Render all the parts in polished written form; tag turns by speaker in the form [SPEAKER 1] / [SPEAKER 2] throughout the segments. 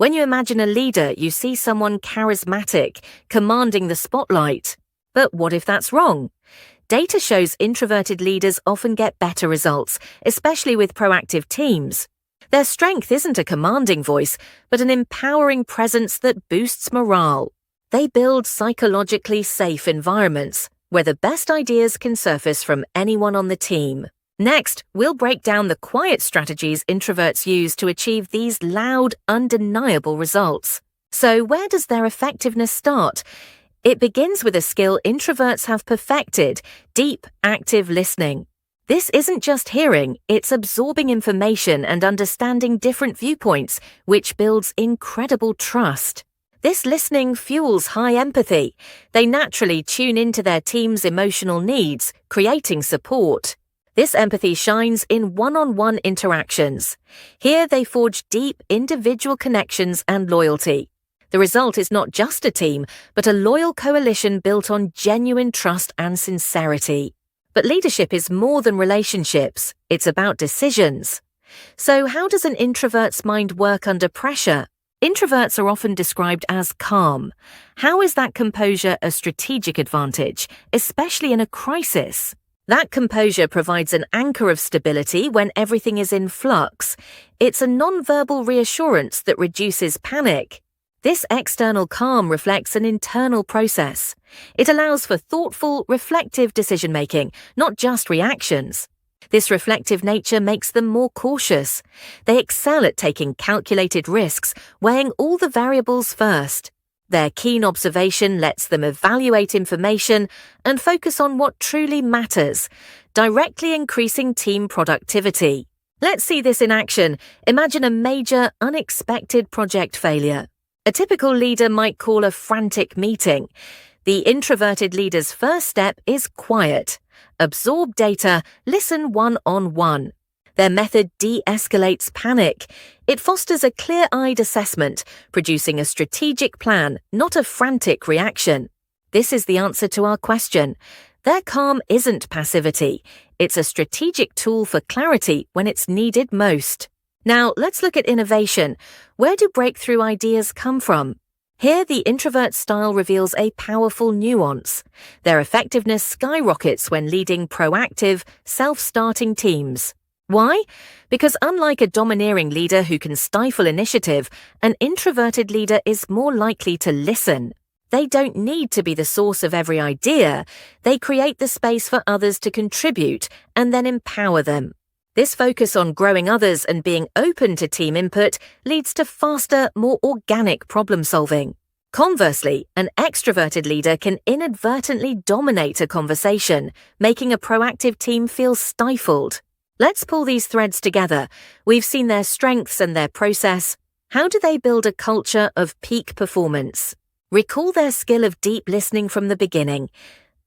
[SPEAKER 1] When you imagine a leader, you see someone charismatic, commanding the spotlight. But what if that's wrong? Data shows introverted leaders often get better results, especially with proactive teams. Their strength isn't a commanding voice, but an empowering presence that boosts morale. They build psychologically safe environments, where the best ideas can surface from anyone on the team. Next, we'll break down the quiet strategies introverts use to achieve these loud, undeniable results. So where does their effectiveness start? It begins with a skill introverts have perfected: deep, active listening. This isn't just hearing, it's absorbing information and understanding different viewpoints, which builds incredible trust. This listening fuels high empathy. They naturally tune into their team's emotional needs, creating support. This empathy shines in one-on-one interactions. Here they forge deep individual connections and loyalty. The result is not just a team, but a loyal coalition built on genuine trust and sincerity. But leadership is more than relationships. It's about decisions. So how does an introvert's mind work under pressure? Introverts are often described as calm. How is that composure a strategic advantage, especially in a crisis? That composure provides an anchor of stability when everything is in flux. It's a non-verbal reassurance that reduces panic. This external calm reflects an internal process. It allows for thoughtful, reflective decision-making, not just reactions. This reflective nature makes them more cautious. They excel at taking calculated risks, weighing all the variables first. Their keen observation lets them evaluate information and focus on what truly matters, directly increasing team productivity. Let's see this in action. Imagine a major, unexpected project failure. A typical leader might call a frantic meeting. The introverted leader's first step is quiet. Absorb data, listen one-on-one. Their method de-escalates panic. It fosters a clear-eyed assessment, producing a strategic plan, not a frantic reaction. This is the answer to our question. Their calm isn't passivity. It's a strategic tool for clarity when it's needed most. Now, let's look at innovation. Where do breakthrough ideas come from? Here, the introvert style reveals a powerful nuance. Their effectiveness skyrockets when leading proactive, self-starting teams. Why? Because unlike a domineering leader who can stifle initiative, an introverted leader is more likely to listen. They don't need to be the source of every idea. They create the space for others to contribute and then empower them. This focus on growing others and being open to team input leads to faster, more organic problem solving. Conversely, an extroverted leader can inadvertently dominate a conversation, making a proactive team feel stifled. Let's pull these threads together. We've seen their strengths and their process. How do they build a culture of peak performance? Recall their skill of deep listening from the beginning.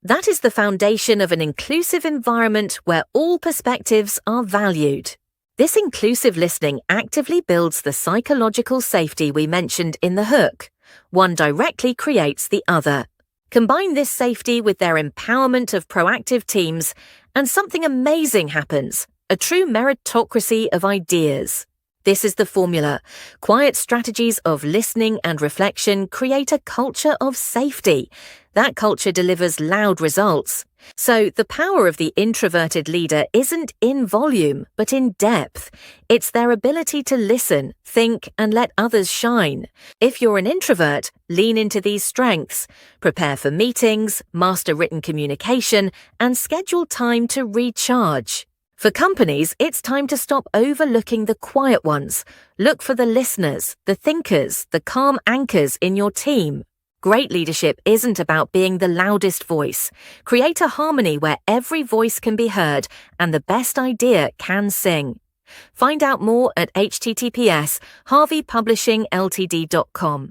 [SPEAKER 1] That is the foundation of an inclusive environment where all perspectives are valued. This inclusive listening actively builds the psychological safety we mentioned in the hook. One directly creates the other. Combine this safety with their empowerment of proactive teams, and something amazing happens, a true meritocracy of ideas. This is the formula. Quiet strategies of listening and reflection create a culture of safety. That culture delivers loud results. So the power of the introverted leader isn't in volume, but in depth. It's their ability to listen, think, and let others shine. If you're an introvert, lean into these strengths. Prepare for meetings, master written communication, and schedule time to recharge. For companies, it's time to stop overlooking the quiet ones. Look for the listeners, the thinkers, the calm anchors in your team. Great leadership isn't about being the loudest voice. Create a harmony where every voice can be heard and the best idea can sing. Find out more at https://harveypublishingltd.com.